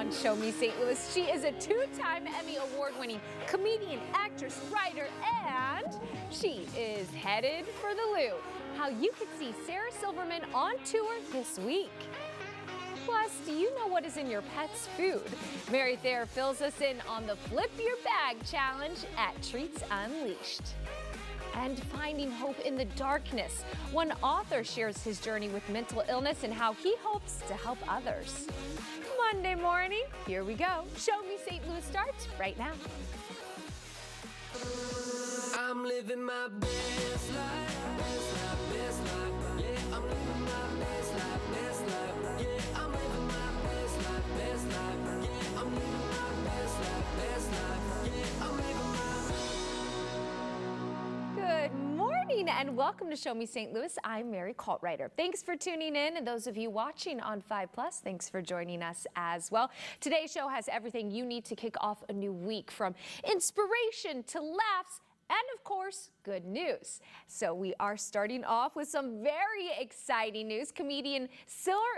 on Show Me St. Louis. She is a two-time Emmy Award-winning comedian, actress, writer, and she is headed for the Lou. How you can see Sarah Silverman on tour this week. Plus, do you know what is in your pet's food? Mary Thayer fills us in on the Flip Your Bag Challenge at Treats Unleashed. And finding hope in the darkness. One author shares his journey with mental illness and how he hopes to help others. Monday morning, here we go. Show Me St. Louis starts right now. I'm living my best life, best life, best life. Yeah, I'm living my best life, best life. Yeah, I'm living my best life, best life. Yeah, I'm living my best life, best life. Yeah, I'm living my Good morning and welcome to Show Me St. Louis. I'm Mary Coltwriter. Thanks for tuning in, and those of you watching on 5+, thanks for joining us as well. Today's show has everything you need to kick off a new week, from inspiration to laughs and, of course, good news. So we are starting off with some very exciting news. Comedian Sarah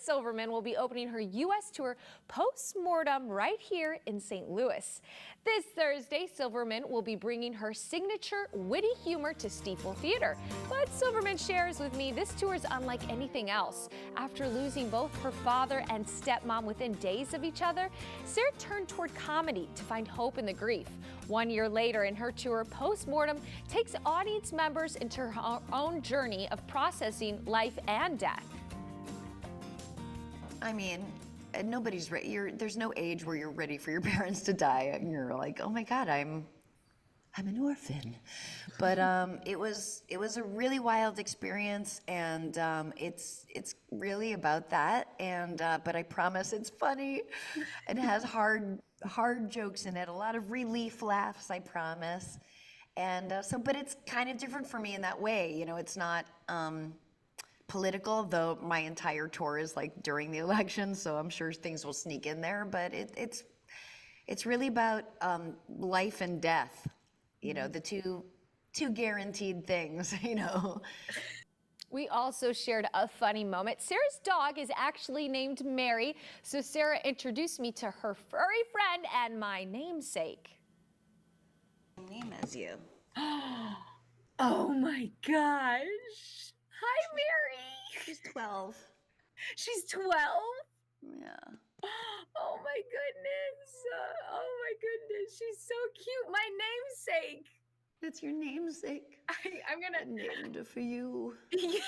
Silverman will be opening her U.S. tour post-mortem right here in St. Louis. This Thursday, Silverman will be bringing her signature witty humor to Stifel Theater. But Silverman shares with me this tour is unlike anything else. After losing both her father and stepmom within days of each other, Sarah turned toward comedy to find hope in the grief. 1 year later, in her tour post-mortem takes audience members into her own journey of processing life and death. I mean, nobody's ready. There's no age where you're ready for your parents to die, and you're like, oh my God, I'm an orphan. But it was a really wild experience, and it's really about that. And but I promise it's funny. It has hard jokes in it, a lot of relief laughs, I promise. And but it's kind of different for me in that way. You know, it's not political, though my entire tour is like during the election, so I'm sure things will sneak in there. But it's really about life and death. You know, the two guaranteed things. You know. We also shared a funny moment. Sarah's dog is actually named Mary, so Sarah introduced me to her furry friend and my namesake. Name as you. Oh my gosh. Hi, Mary. She's 12. She's 12? Yeah. Oh my goodness. Oh my goodness. She's so cute. My namesake. It's your namesake. I'm I named it for you. Yeah.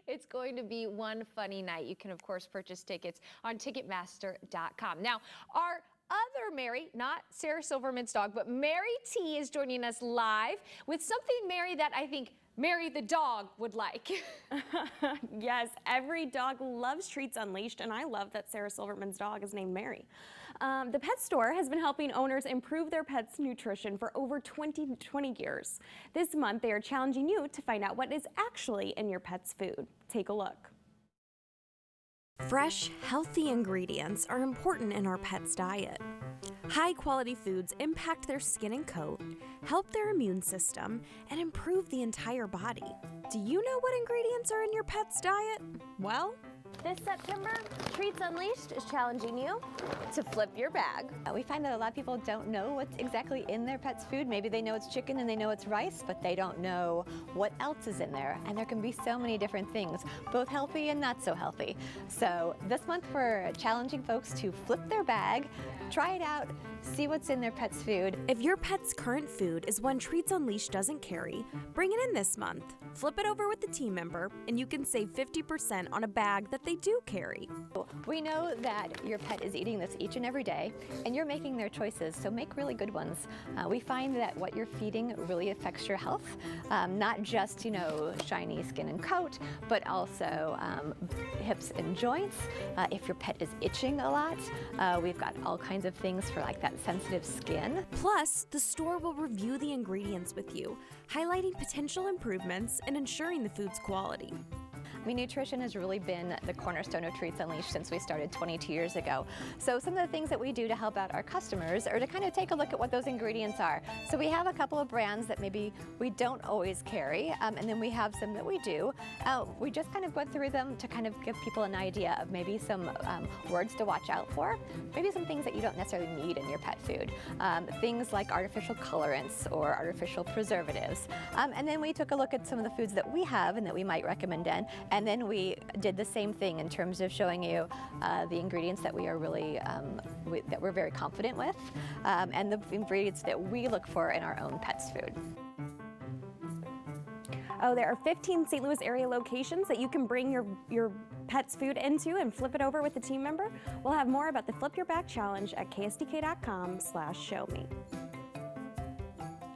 It's going to be one funny night. You can, of course, purchase tickets on Ticketmaster.com. Now, our other Mary, not Sarah Silverman's dog, but Mary T is joining us live with something, Mary, that I think Mary the dog would like. Yes, every dog loves Treats Unleashed, and I love that Sarah Silverman's dog is named Mary. The pet store has been helping owners improve their pets' nutrition for over 20 years. This month, they are challenging you to find out what is actually in your pet's food. Take a look. Fresh, healthy ingredients are important in our pet's diet. High-quality foods impact their skin and coat, help their immune system, and improve the entire body. Do you know what ingredients are in your pet's diet? Well, this September, Treats Unleashed is challenging you to flip your bag. We find that a lot of people don't know what's exactly in their pet's food. Maybe they know it's chicken and they know it's rice, but they don't know what else is in there. And there can be so many different things, both healthy and not so healthy. So this month we're challenging folks to flip their bag, try it out, see what's in their pet's food. If your pet's current food is one Treats Unleashed doesn't carry, bring it in this month. Flip it over with a team member, and you can save 50% on a bag that they do carry. We know that your pet is eating this each and every day, and you're making their choices, so make really good ones. We find that what you're feeding really affects your health, not just, you know, shiny skin and coat, but also hips and joints. If your pet is itching a lot, we've got all kinds of things for like that sensitive skin. Plus, the store will review the ingredients with you, highlighting potential improvements and ensuring the food's quality. mean, nutrition has really been the cornerstone of Treats Unleashed since we started 22 years ago. So some of the things that we do to help out our customers are to kind of take a look at what those ingredients are. So we have a couple of brands that maybe we don't always carry, and then we have some that we do. We just kind of went through them to kind of give people an idea of maybe some words to watch out for, maybe some things that you don't necessarily need in your pet food. Things like artificial colorants or artificial preservatives. And then we took a look at some of the foods that we have and that we might recommend in, and then we did the same thing in terms of showing you the ingredients that we are really, that we're very confident with, and the ingredients that we look for in our own pet's food. Oh, there are 15 St. Louis area locations that you can bring your pet's food into and flip it over with a team member. We'll have more about the Flip Your Bag Challenge at ksdk.com/showme.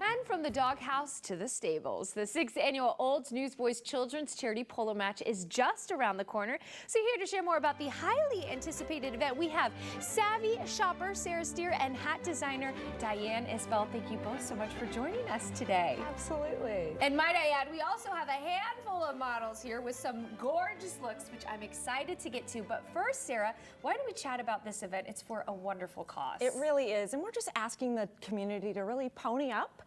And from the doghouse to the stables, the 6th annual Olds Newsboys Children's Charity Polo Match is just around the corner. So here to share more about the highly anticipated event, we have savvy shopper Sarah Steer and hat designer Diane Isbell. Thank you both so much for joining us today. Absolutely. And might I add, we also have a handful of models here with some gorgeous looks, which I'm excited to get to. But first, Sarah, why don't we chat about this event? It's for a wonderful cause. It really is, and we're just asking the community to really pony up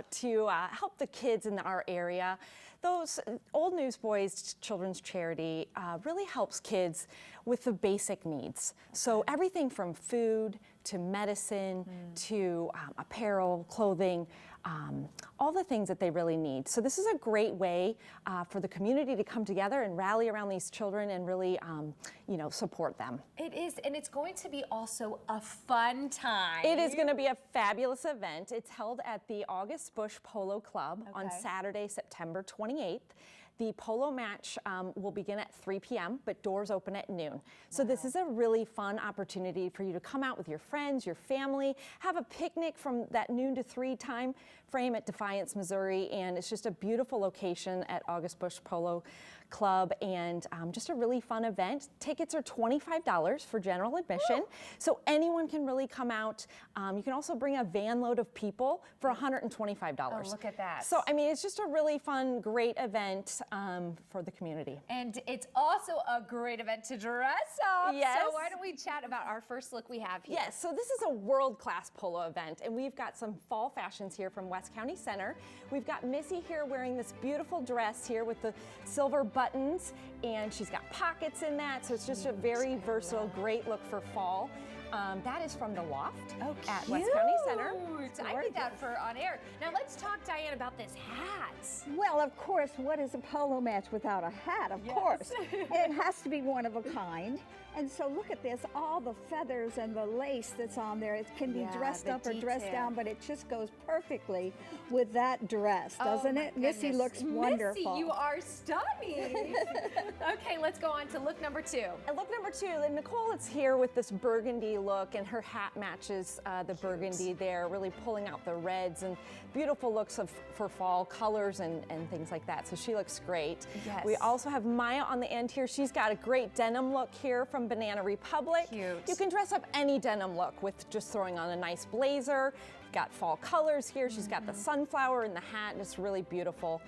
to help the kids in our area. Those Old Newsboys Children's Charity really helps kids with the basic needs. So everything from food to medicine to apparel, clothing, all the things that they really need. So this is a great way for the community to come together and rally around these children and really, support them. It is, and it's going to be also a fun time. It is going to be a fabulous event. It's held at the August Busch Polo Club on Saturday, September 28th. The polo match will begin at 3 p.m., but doors open at noon. So this is a really fun opportunity for you to come out with your friends, your family, have a picnic from that noon to 3 time frame at Defiance, Missouri, and it's just a beautiful location at August Busch Polo Club, and just a really fun event. Tickets are $25 for general admission, so anyone can really come out. You can also bring a van load of people for $125. Oh, look at that. So, I mean, it's just a really fun, great event for the community. And it's also a great event to dress up. Yes. So why don't we chat about our first look we have here? Yes, so this is a world-class polo event, and we've got some fall fashions here from West County Center. We've got Missy here wearing this beautiful dress here with the silver buttons, and she's got pockets in that, so it's just a very versatile, great look for fall. That is from the Loft at West County Center. I need that for on air. Now let's talk, Diane, about this hat. Well, of course, what is a polo match without a hat? Of course. And it has to be one of a kind. And so look at this, all the feathers and the lace that's on there. It can be dressed up or dressed down, but it just goes perfectly with that dress, doesn't it? Missy looks wonderful. Missy, you are stunning. Okay, let's go on to look number 2. And look number 2, and Nicole is here with this burgundy look, and her hat matches the burgundy there, really pulling out the reds and beautiful looks for fall colors and things like that. So she looks great. Yes. We also have Maya on the end here. She's got a great denim look here from Banana Republic. Cute. You can dress up any denim look with just throwing on a nice blazer. Got fall colors here. She's got the sunflower in the hat, and it's really beautiful.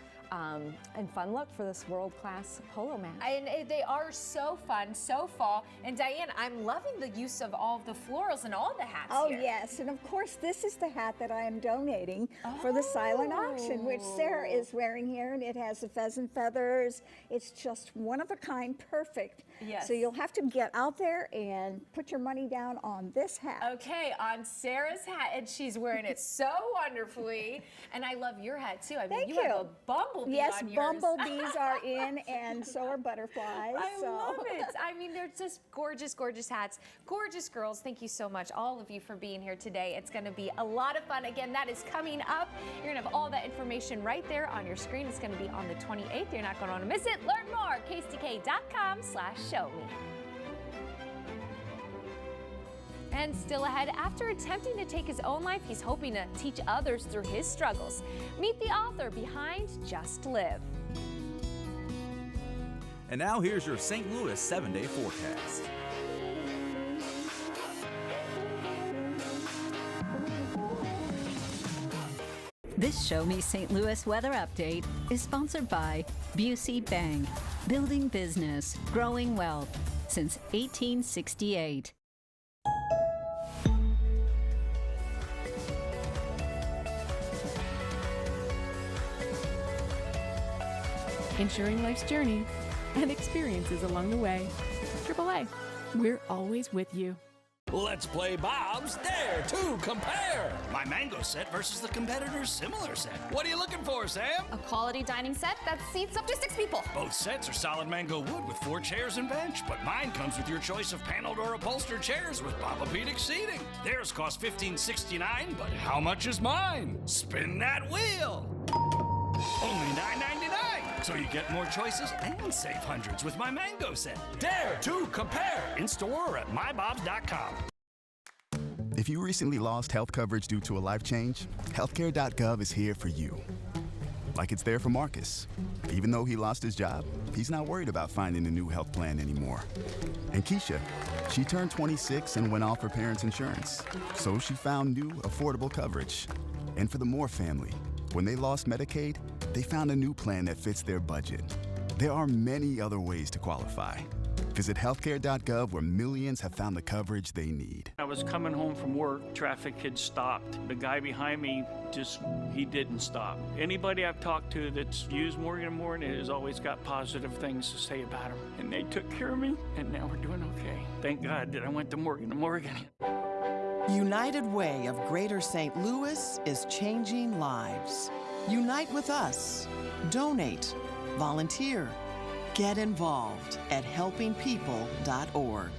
And fun look for this world-class polo match. And they are so fun, so fall. And Diane, I'm loving the use of all the florals and all the hats Oh, here. yes. And of course, this is the hat that I am donating for the silent auction, which Sarah is wearing here. And it has the pheasant feathers. It's just one of a kind, perfect. Yes. So you'll have to get out there and put your money down on this hat. Okay, on Sarah's hat, and she's wearing it so wonderfully. And I love your hat too. I mean, Thank you you. have a bumblebee Yes, on yours. bumblebees are in, and so are butterflies. I so. love it. I mean, they're just gorgeous, gorgeous hats. Gorgeous girls. Thank you so much, all of you, for being here today. It's going to be a lot of fun. Again, that is coming up. You're going to have all that information right there on your screen. It's going to be on the 28th. You're not going to want to miss it. Learn more, ksdk.com/showme. And still ahead, after attempting to take his own life, he's hoping to teach others through his struggles. Meet the author behind Just Live. And now here's your St. Louis 7-day forecast. This Show Me St. Louis weather update is sponsored by Busey Bank, building business, growing wealth since 1868. Ensuring life's journey and experiences along the way. AAA, we're always with you. Let's play Bob's Dare to Compare. My mango set versus the competitor's similar set. What are you looking for, Sam? A quality dining set that seats up to 6 people. Both sets are solid mango wood with 4 chairs and bench, but mine comes with your choice of paneled or upholstered chairs with Papa-Pedic seating. Theirs costs $15.69, but how much is mine? Spin that wheel. Only $9.99. So you get more choices and save hundreds with my mango set. Dare to compare. In store or at mybobs.com. If you recently lost health coverage due to a life change, healthcare.gov is here for you. Like it's there for Marcus. Even though he lost his job, he's not worried about finding a new health plan anymore. And Keisha, she turned 26 and went off her parents' insurance. So she found new, affordable coverage. And for the Moore family, when they lost Medicaid, they found a new plan that fits their budget. There are many other ways to qualify. Visit healthcare.gov where millions have found the coverage they need. I was coming home from work, traffic had stopped. The guy behind me he didn't stop. Anybody I've talked to that's used Morgan & Morgan has always got positive things to say about him. And they took care of me, and now we're doing okay. Thank God that I went to Morgan & Morgan. United Way of Greater St. Louis is changing lives. Unite with us. Donate. Volunteer. Get involved at helpingpeople.org.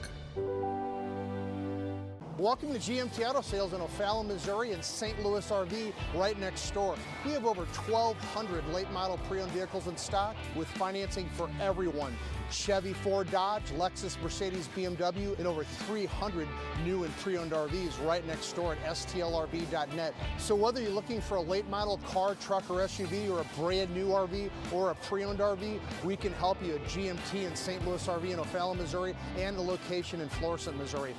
Welcome to GMT Auto Sales in O'Fallon, Missouri and St. Louis RV right next door. We have over 1,200 late model pre-owned vehicles in stock with financing for everyone. Chevy, Ford, Dodge, Lexus, Mercedes, BMW, and over 300 new and pre-owned RVs right next door at stlrv.net. So whether you're looking for a late model car, truck, or SUV, or a brand new RV, or a pre-owned RV, we can help you at GMT in St. Louis RV in O'Fallon, Missouri, and the location in Florissant, Missouri.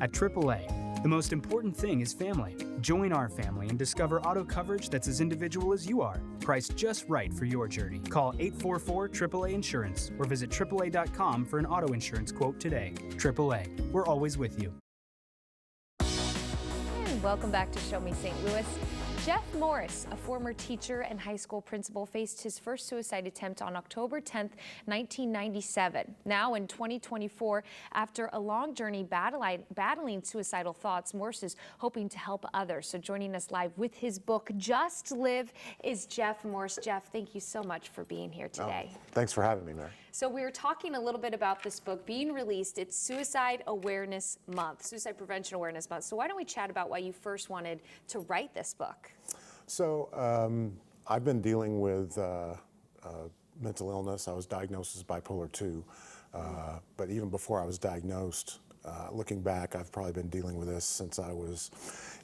At AAA, the most important thing is family. Join our family and discover auto coverage that's as individual as you are, priced just right for your journey. Call 844-AAA Insurance or visit AAA.com for an auto insurance quote today. AAA, we're always with you. And welcome back to Show Me St. Louis. Jeff Morris, a former teacher and high school principal, faced his first suicide attempt on October 10th, 1997. Now in 2024, after a long journey battling suicidal thoughts, Morris is hoping to help others. So joining us live with his book, Just Live, is Jeff Morris. Jeff, thank you so much for being here today. Thanks for having me, Mary. So we were talking a little bit about this book being released. It's Suicide Awareness Month, Suicide Prevention Awareness Month. So why don't we chat about why you first wanted to write this book? So I've been dealing with mental illness. I was diagnosed as bipolar 2, but even before I was diagnosed, looking back, I've probably been dealing with this since I was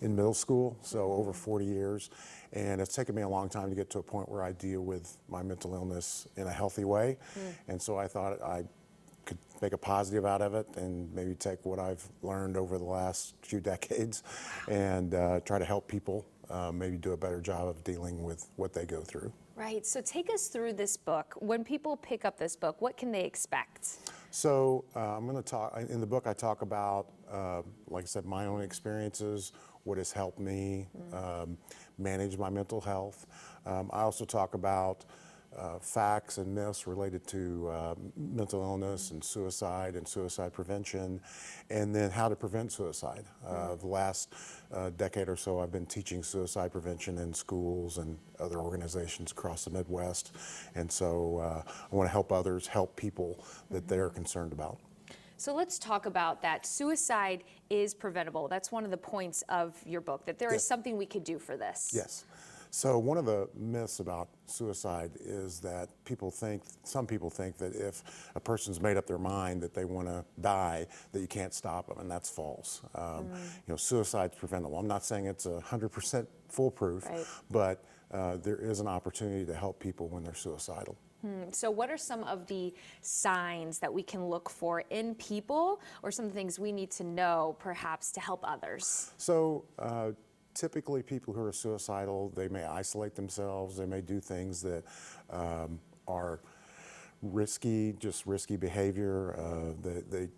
in middle school, so over 40 years. And it's taken me a long time to get to a point where I deal with my mental illness in a healthy way. And so I thought I could make a positive out of it and maybe take what I've learned over the last few decades and try to help people maybe do a better job of dealing with what they go through. Right, so take us through this book. When people pick up this book, what can they expect? So I'm going to talk, in the book I talk about, like I said, my own experiences, what has helped me manage my mental health. I also talk about facts and myths related to mental illness and suicide prevention, and then how to prevent suicide. The last decade or so I've been teaching suicide prevention in schools and other organizations across the Midwest, and so I want to help others, help people that they're concerned about. So let's talk about that. Suicide is preventable. That's one of the points of your book, that there is something we could do for this. Yes. So one of the myths about suicide is that some people think that if a person's made up their mind that they want to die, that you can't stop them, and that's false. You know, suicide's preventable. I'm not saying it's 100% foolproof, but there is an opportunity to help people when they're suicidal. So what are some of the signs that we can look for in people, or some things we need to know perhaps to help others? So typically people who are suicidal, they may isolate themselves, they may do things that are risky behavior, they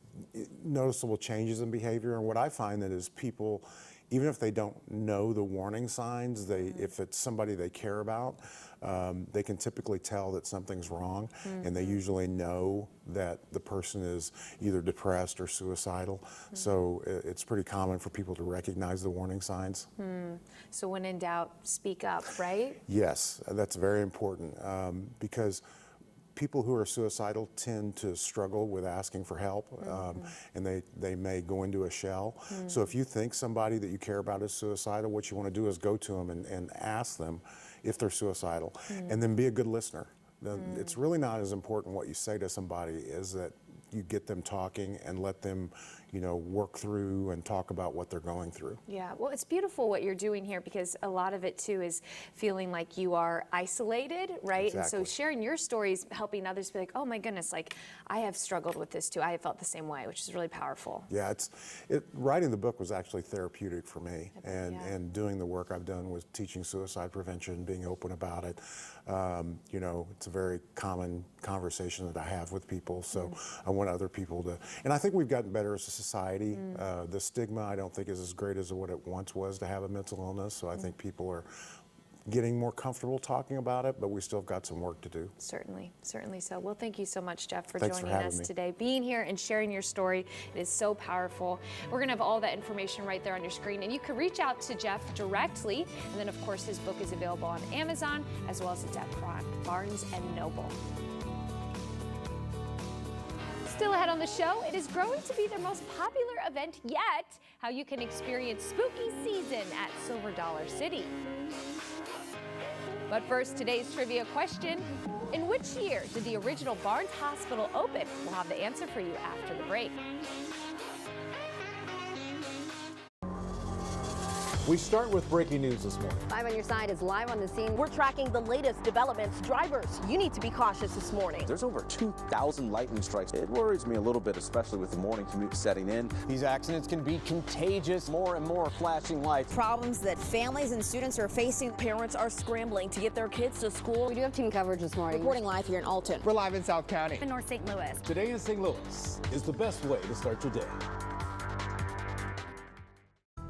noticeable changes in behavior. And what I find that is people, even if they don't know the warning signs, if it's somebody they care about, they can typically tell that something's wrong, and they usually know that the person is either depressed or suicidal. So it's pretty common for people to recognize the warning signs. So when in doubt, speak up, right? Yes, that's very important, because people who are suicidal tend to struggle with asking for help, and they may go into a shell. So if you think somebody that you care about is suicidal, what you want to do is go to them and ask them if they're suicidal, and then be a good listener. It's really not as important what you say to somebody as that you get them talking and let them, work through and talk about what they're going through. Yeah, well, it's beautiful what you're doing here, because a lot of it too is feeling like you are isolated, right? Exactly. And so sharing your stories, helping others be like, oh my goodness, like I have struggled with this too. I have felt the same way, which is really powerful. Yeah, writing the book was actually therapeutic for me, and doing the work I've done with teaching suicide prevention, being open about it. It's a very common conversation that I have with people, so I want other people to, and I think we've gotten better as a society. The stigma, I don't think, is as great as what it once was to have a mental illness, so I think people are getting more comfortable talking about it, but we still got some work to do. Certainly so. Well, thank you so much, Jeff, for Thanks joining for having us me. today, being here and sharing your story. It is so powerful. We're going to have all that information right there on your screen, and you can reach out to Jeff directly. And then, of course, his book is available on Amazon, as well as it's at Barnes & Noble. Still ahead on the show, it is growing to be their most popular event yet, how you can experience spooky season at Silver Dollar City. But first, today's trivia question. In which year did the original Barnes Hospital open? We'll have the answer for you after the break. We start with breaking news this morning. Live on Your Side is live on the scene. We're tracking the latest developments. Drivers, you need to be cautious this morning. There's over 2,000 lightning strikes. It worries me a little bit, especially with the morning commute setting in. These accidents can be contagious. More and more flashing lights. Problems that families and students are facing. Parents are scrambling to get their kids to school. We do have team coverage this morning. Reporting live here in Alton. We're live in South County. In North St. Louis. Today in St. Louis is the best way to start your day.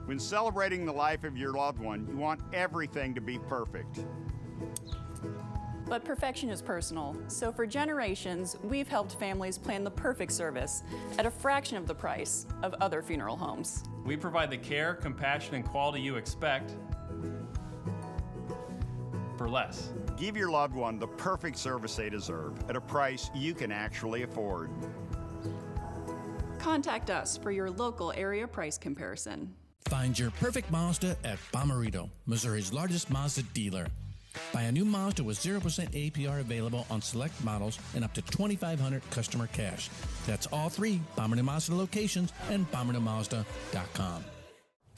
When celebrating the life of your loved one, you want everything to be perfect. But perfection is personal, so for generations, we've helped families plan the perfect service at a fraction of the price of other funeral homes. We provide the care, compassion, and quality you expect for less. Give your loved one the perfect service they deserve at a price you can actually afford. Contact us for your local area price comparison. Find your perfect Mazda at Bomarito, Missouri's largest Mazda dealer. Buy a new Mazda with 0% APR available on select models and up to $2,500 customer cash. That's all 3 Bomarito Mazda locations and BomaritoMazda.com.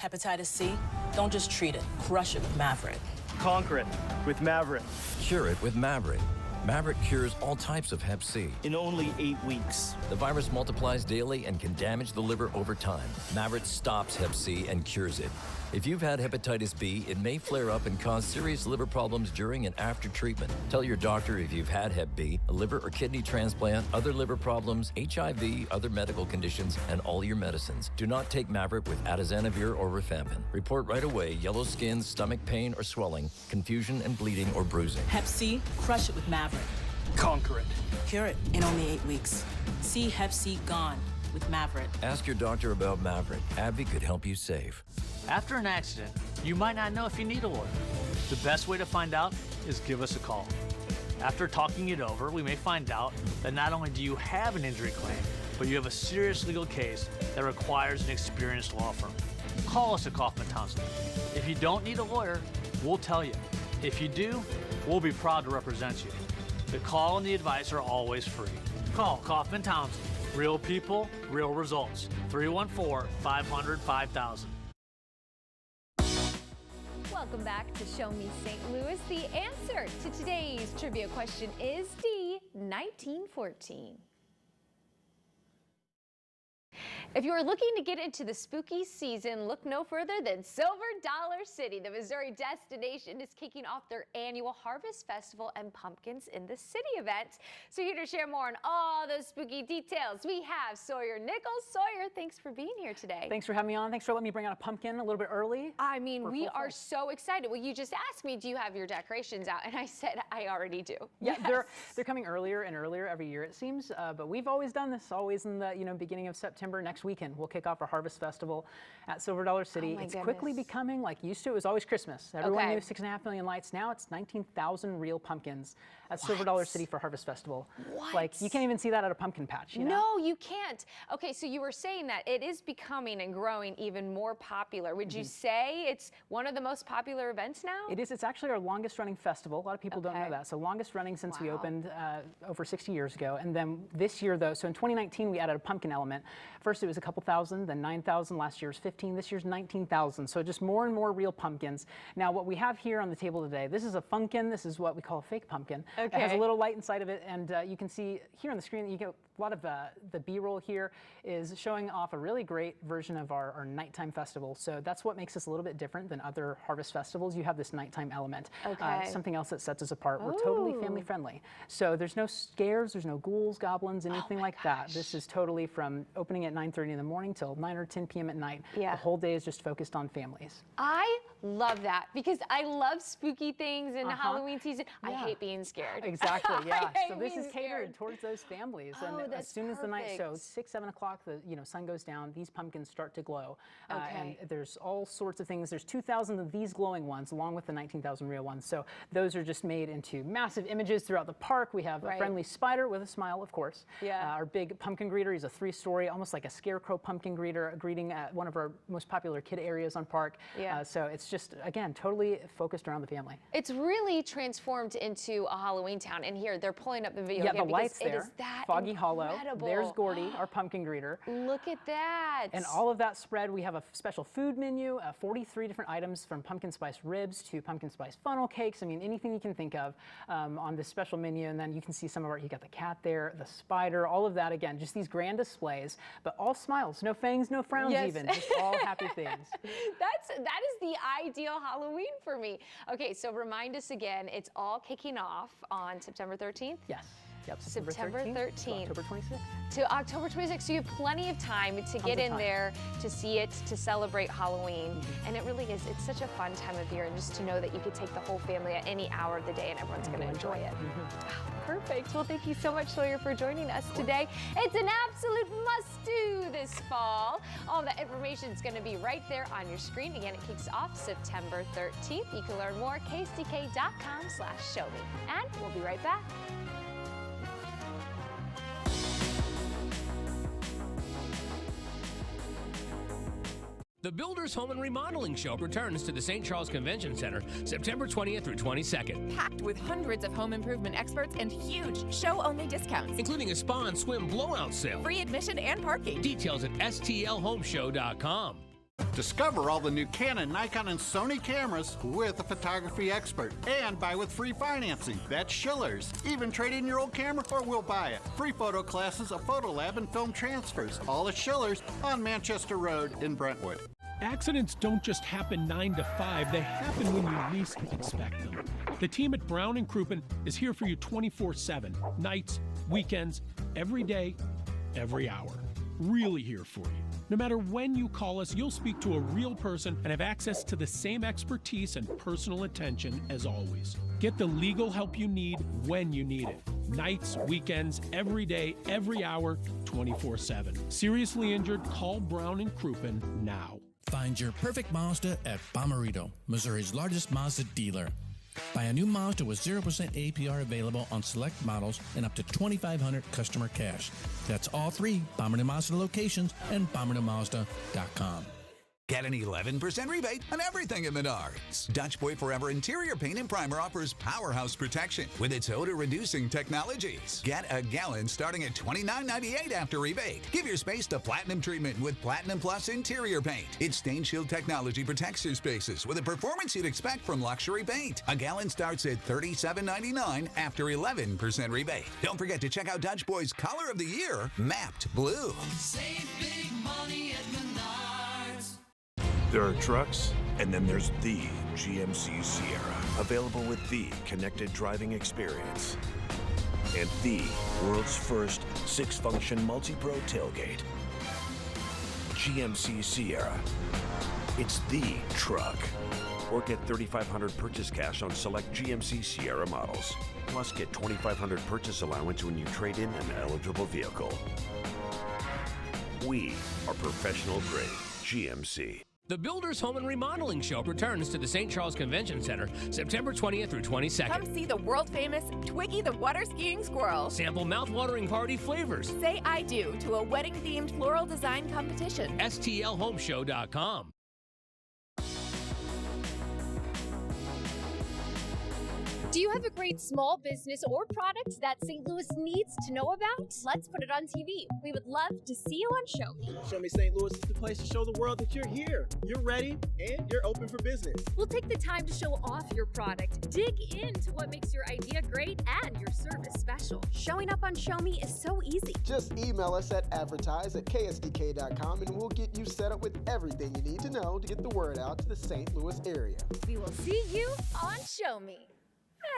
Hepatitis C? Don't just treat it. Crush it with Mavyret. Conquer it with Mavyret. Cure it with Mavyret. Mavyret cures all types of Hep C. In only 8 weeks. The virus multiplies daily and can damage the liver over time. Mavyret stops Hep C and cures it. If you've had hepatitis B, it may flare up and cause serious liver problems during and after treatment. Tell your doctor if you've had Hep B, a liver or kidney transplant, other liver problems, HIV, other medical conditions, and all your medicines. Do not take Mavyret with atazanavir or rifampin. Report right away yellow skin, stomach pain or swelling, confusion and bleeding or bruising. Hep C? Crush it with Mavyret. Conquer it. Cure it in only 8 weeks. See Hep C gone with Mavyret. Ask your doctor about Mavyret. AbbVie could help you save. After an accident, you might not know if you need a lawyer. The best way to find out is give us a call. After talking it over, we may find out that not only do you have an injury claim, but you have a serious legal case that requires an experienced law firm. Call us at Kaufman Townsend. If you don't need a lawyer, we'll tell you. If you do, we'll be proud to represent you. The call and the advice are always free. Call Kaufman Townsend. Real people, real results. 314-500-5000. Welcome back to Show Me St. Louis. The answer to today's trivia question is D, 1914. If you are looking to get into the spooky season, look no further than Silver Dollar City. The Missouri destination is kicking off their annual Harvest Festival and Pumpkins in the City event. So here to share more on all those spooky details, we have Sawyer Nichols. Sawyer, thanks for being here today. Thanks for having me on. Thanks for letting me bring out a pumpkin a little bit early. I mean, we are so excited. Well, you just asked me, do you have your decorations out? And I said, I already do. Yeah, they're coming earlier and earlier every year, it seems. But we've always done this, always in the beginning of September. Next weekend, we'll kick off our Harvest Festival at Silver Dollar City. It's quickly becoming like used to. It was always Christmas. Everyone knew 6.5 million lights. Now it's 19,000 real pumpkins at Silver Dollar City for Harvest Festival. What? Like, you can't even see that at a pumpkin patch, you know? No, you can't. Okay, so you were saying that it is becoming and growing even more popular. Would you say it's one of the most popular events now? It is. It's actually our longest running festival. A lot of people don't know that. So longest running since we opened over 60 years ago. And then this year, though, so in 2019, we added a pumpkin element. First, it was a couple thousand, then 9,000. Last year was 15. This year's 19,000. So just more and more real pumpkins. Now, what we have here on the table today, this is a funkin. This is what we call a fake pumpkin. It has a little light inside of it, and you can see here on the screen that you get a lot of the B-roll here is showing off a really great version of our nighttime festival. So that's what makes us a little bit different than other harvest festivals. You have this nighttime element. Something else that sets us apart. We're totally family friendly. So there's no scares, there's no ghouls, goblins, anything like that. This is totally from opening at 9:30 in the morning till 9 or 10 p.m. at night. The whole day is just focused on families. I love that because I love spooky things in the Halloween season. I hate being scared. Exactly, yeah. So this is catered towards those families. And as soon as the night, so 6, 7 o'clock, the sun goes down, these pumpkins start to glow. And there's all sorts of things. There's 2,000 of these glowing ones along with the 19,000 real ones. So those are just made into massive images throughout the park. We have a friendly spider with a smile, of course. Our big pumpkin greeter is a 3-story, almost like a scarecrow pumpkin greeter, greeting at one of our most popular kid areas on park. So it's just, again, totally focused around the family. It's really transformed into a Halloween town. And here, they're pulling up the video again the lights because there. it is that Foggy Hollow. incredible. There's Gordy, our pumpkin greeter. Look at that. And all of that spread, we have a special food menu, 43 different items from pumpkin spice ribs to pumpkin spice funnel cakes. I mean, anything you can think of on this special menu. And then you can see some of our, you got the cat there, the spider, all of that. Again, just these grand displays, but all smiles, no fangs, no frowns even, just all happy things. That is the ideal Halloween for me. Okay, so remind us again, it's all kicking off on September 13th? Yes. Yep, September 13th. To October 26th. To October 26th. So you have plenty of time to get in there, to see it, to celebrate Halloween. And it really is, it's such a fun time of year. And just to know that you could take the whole family at any hour of the day and everyone's going to enjoy it. Perfect. Well, thank you so much, Sawyer, for joining us today. It's an absolute must-do this fall. All that information is going to be right there on your screen. Again, it kicks off September 13th. You can learn more at ksdk.com/showme. And we'll be right back. The Builders Home and Remodeling Show returns to the St. Charles Convention Center September 20th through 22nd. Packed with hundreds of home improvement experts and huge show-only discounts. Including a spa and swim blowout sale. Free admission and parking. Details at stlhomeshow.com. Discover all the new Canon, Nikon, and Sony cameras with a photography expert. And buy with free financing. That's Schiller's. Even trade in your old camera or we'll buy it. Free photo classes, a photo lab, and film transfers. All at Schiller's on Manchester Road in Brentwood. Accidents don't just happen 9 to 5, they happen when you least expect them. The team at Brown & Crouppen is here for you 24/7, nights, weekends, every day, every hour. Really here for you. No matter when you call us, you'll speak to a real person and have access to the same expertise and personal attention as always. Get the legal help you need when you need it. Nights, weekends, every day, every hour, 24/7. Seriously injured? Call Brown & Crouppen now. Find your perfect Mazda at Bomarito, Missouri's largest Mazda dealer. Buy a new Mazda with 0% APR available on select models and up to $2,500 customer cash. That's all 3 Bomarito Mazda locations and BomaritoMazda.com. Get an 11% rebate on everything at Menards. Dutch Boy Forever Interior Paint and Primer offers powerhouse protection with its odor-reducing technologies. Get a gallon starting at $29.98 after rebate. Give your space the Platinum treatment with Platinum Plus Interior Paint. Its Stain Shield technology protects your spaces with a performance you'd expect from luxury paint. A gallon starts at $37.99 after 11% rebate. Don't forget to check out Dutch Boy's Color of the Year, Mapped Blue. Save big money. money at Menards. There are trucks, and then there's the GMC Sierra, available with the connected driving experience and the world's first 6-function multi-pro tailgate. GMC Sierra. It's the truck. Or get $3,500 purchase cash on select GMC Sierra models. Plus, get $2,500 purchase allowance when you trade in an eligible vehicle. We are professional grade GMC. The Builders Home and Remodeling Show returns to the St. Charles Convention Center September 20th through 22nd. Come see the world-famous Twiggy the water skiing squirrel. Sample mouth-watering party flavors. Say I do to a wedding-themed floral design competition. STLHomeshow.com. Do you have a great small business or product that St. Louis needs to know about? Let's put it on TV. We would love to see you on Show Me. Show Me St. Louis is the place to show the world that you're here, you're ready, and you're open for business. We'll take the time to show off your product, dig into what makes your idea great and your service special. Showing up on Show Me is so easy. Just email us at advertise@ksdk.com and we'll get you set up with everything you need to know to get the word out to the St. Louis area. We will see you on Show Me.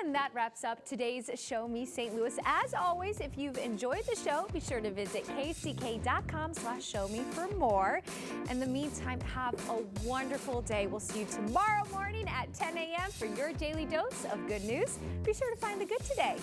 And that wraps up today's Show Me St. Louis. As always, if you've enjoyed the show, be sure to visit kck.com/showme for more. In the meantime, have a wonderful day. We'll see you tomorrow morning at 10 a.m. for your daily dose of good news. Be sure to find the good today.